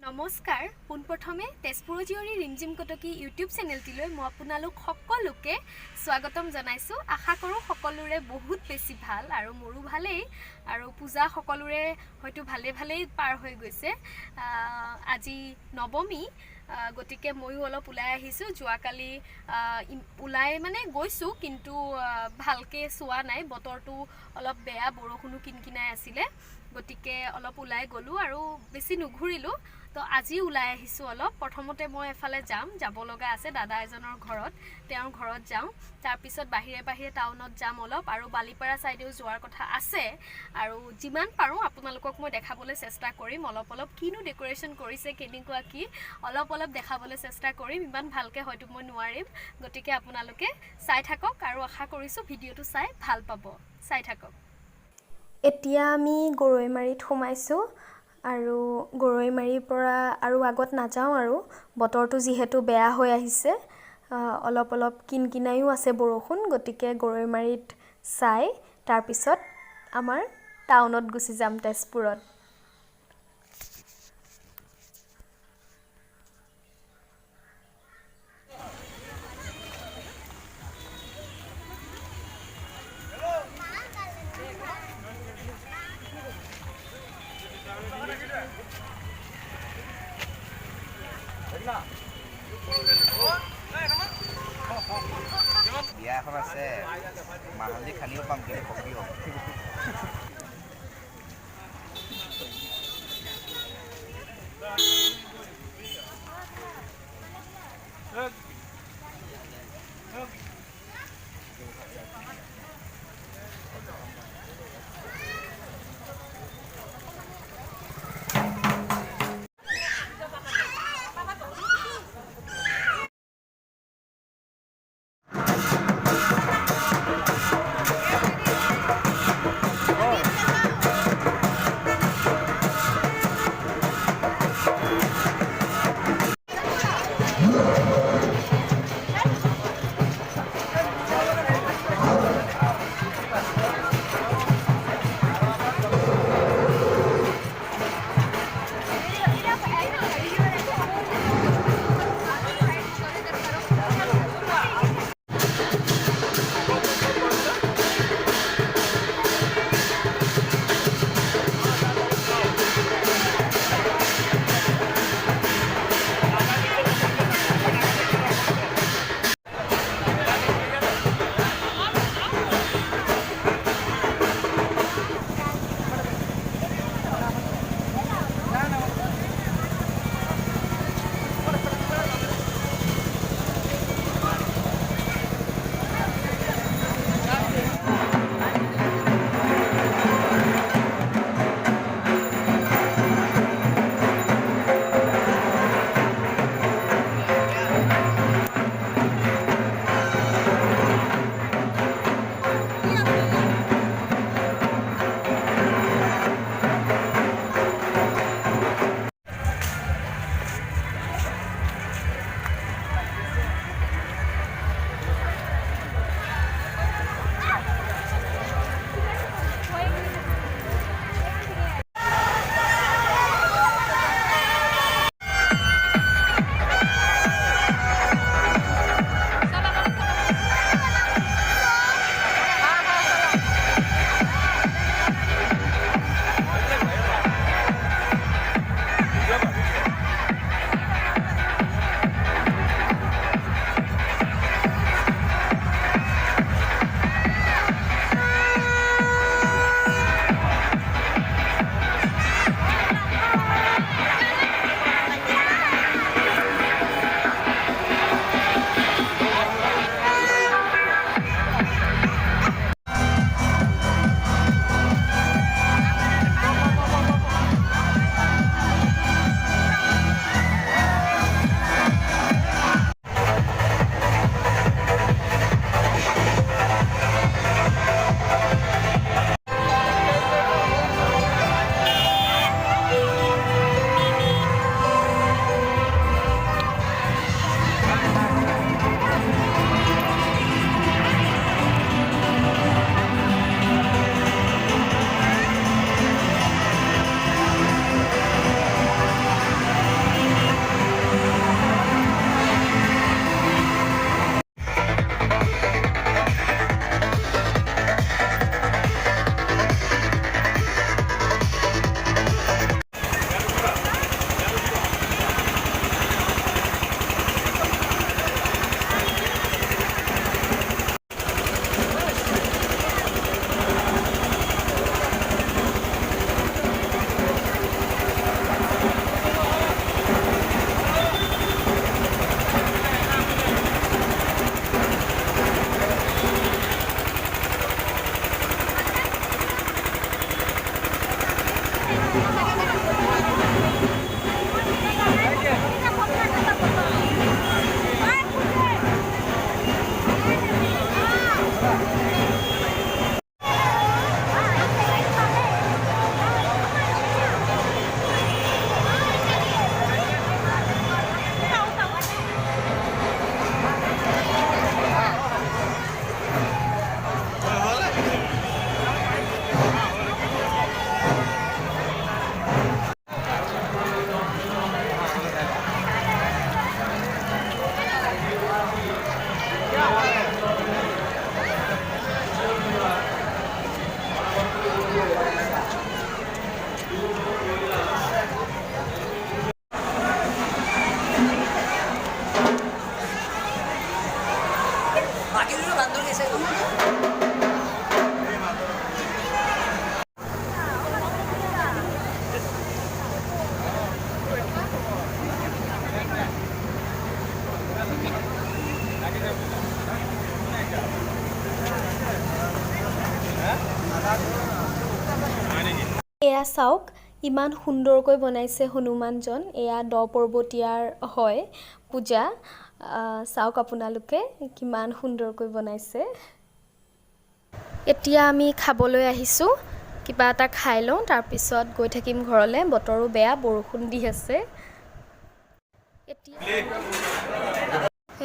নমস্কাৰ পোনপ্ৰথমে তেজপুৰ জীয়ৰী ৰিমঝিম কটকী ইউটিউব চেনেলটিলৈ মই আপোনালোক সকলোকে স্বাগতম জনাইছোঁ। আশা কৰোঁ সকলোৰে বহুত বেছি ভাল আৰু মোৰো ভালেই আৰু পূজা সকলোৰে হয়তো ভালেই পাৰ হৈ গৈছে। আজি নৱমী গতিকে ময়ো অলপ ওলাই আহিছোঁ। যোৱাকালি ওলাই মানে গৈছোঁ কিন্তু ভালকৈ চোৱা নাই, বতৰটো অলপ বেয়া, বৰষুণো কিনকিনাই আছিলে, গতিকে অলপ ওলাই গ'লোঁ আৰু বেছি নুঘূৰিলোঁ। তো আজি ওলাই আহিছোঁ অলপ। প্ৰথমতে মই এফালে যাব লগা আছে দাদা এজনৰ ঘৰত, তেওঁৰ ঘৰত যাওঁ। তাৰপিছত বাহিৰে টাউনত যাম অলপ আৰু বালিপাৰা ছাইডেও যোৱাৰ কথা আছে আৰু যিমান পাৰোঁ আপোনালোকক মই দেখাবলৈ চেষ্টা কৰিম। অলপ কিনো ডেক'ৰেশ্যন কৰিছে, কেনেকুৱা কি অলপ দেখাবলৈ চেষ্টা কৰিম। ইমান ভালকৈ হয়তো মই নোৱাৰিম, গতিকে আপোনালোকে চাই থাকক আৰু আশা কৰিছোঁ ভিডিঅ'টো চাই ভাল পাব। চাই থাকক। এতিয়া আমি গৰৈমাৰীত সোমাইছোঁ আৰু গৰৈমাৰীৰ পৰা আৰু আগত নাযাওঁ আৰু বতৰটো যিহেতু বেয়া হৈ আহিছে, অলপ কিনকিনায়ো আছে বৰষুণ, গতিকে গৰৈমাৰীত চাই তাৰপিছত আমাৰ টাউনত গুচি যাম, তেজপুৰত। বিয়া এখন আছে, মাহালি খানিও পাম কিন্তু পকিও। এয়া চাওক ইমান সুন্দৰকৈ বনাইছে হনুমানজন এয়া 10 পৰ্বতীয়াৰ হয় পূজা চাওক আপোনালোকে কিমান সুন্দৰকৈ বনাইছে এতিয়া আমি খাবলৈ আহিছোঁ কিবা এটা খাই লওঁ তাৰ পিছত গৈ থাকিম ঘৰলৈ বতৰো বেয়া বৰষুণ দি আছে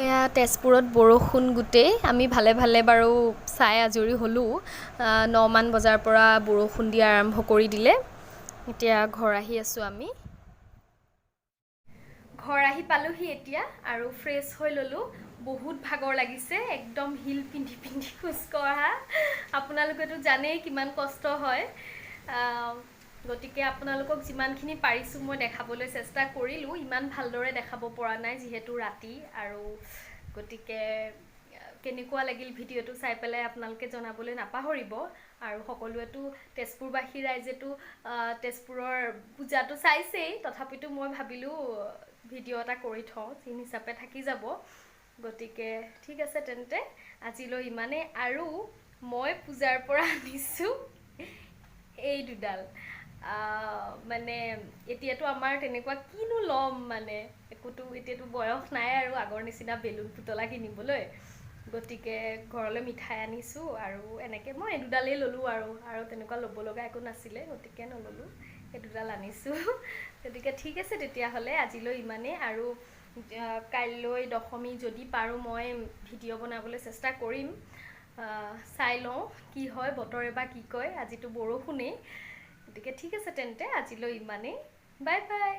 এয়া তেজপুৰত বৰষুণ গোটেই আমি ভালে ভালে বাৰু চাই আজৰি হ'লোঁ 9 মান বজাৰ পৰা বৰষুণ দিয়া আৰম্ভ কৰি দিলে এতিয়া ঘৰ আহি আছোঁ আমি ঘৰ আহি পালোহি এতিয়া আৰু ফ্ৰেছ হৈ ল'লোঁ বহুত ভাগৰ লাগিছে একদম হিল পিন্ধি পিন্ধি খোজ কঢ়া আপোনালোকেতো জানেই কিমান কষ্ট হয় গতিকে আপোনালোকক যিমানখিনি পাৰিছোঁ মই দেখাবলৈ চেষ্টা কৰিলোঁ ইমান ভালদৰে দেখাব পৰা নাই যিহেতু ৰাতি আৰু গতিকে কেনেকুৱা লাগিল ভিডিঅ'টো চাই পেলাই আপোনালোকে জনাবলৈ নাপাহৰিব আৰু সকলোৱেতো তেজপুৰবাসী ৰাইজেতো তেজপুৰৰ পূজাটো চাইছেই তথাপিতো মই ভাবিলোঁ ভিডিঅ' এটা কৰি থওঁ চিন হিচাপে থাকি যাব গতিকে ঠিক আছে তেন্তে আজিলৈ ইমানেই আৰু মই পূজাৰ পৰা আনিছোঁ এই দুডাল মানে এতিয়াতো আমাৰ তেনেকুৱা কিনো ল'ম মানে একোতো এতিয়াতো বয়স নাই আৰু আগৰ নিচিনা বেলুন পুতলা কিনিবলৈ গতিকে ঘৰলৈ মিঠাই আনিছোঁ আৰু এনেকৈ মই এই দুডালেই ল'লোঁ আৰু তেনেকুৱা ল'ব লগা একো নাছিলে গতিকে নল'লোঁ এই দুডাল আনিছোঁ গতিকে ঠিক আছে তেতিয়াহ'লে আজিলৈ ইমানেই আৰু কাইলৈ দশমী যদি পাৰোঁ মই ভিডিঅ' বনাবলৈ চেষ্টা কৰিম চাই লওঁ কি হয় বতৰে বা কি কয় আজিতো বৰষুণেই গতিকে ঠিক আছে তেন্তে আজিলৈ ইমানেই বাই বাই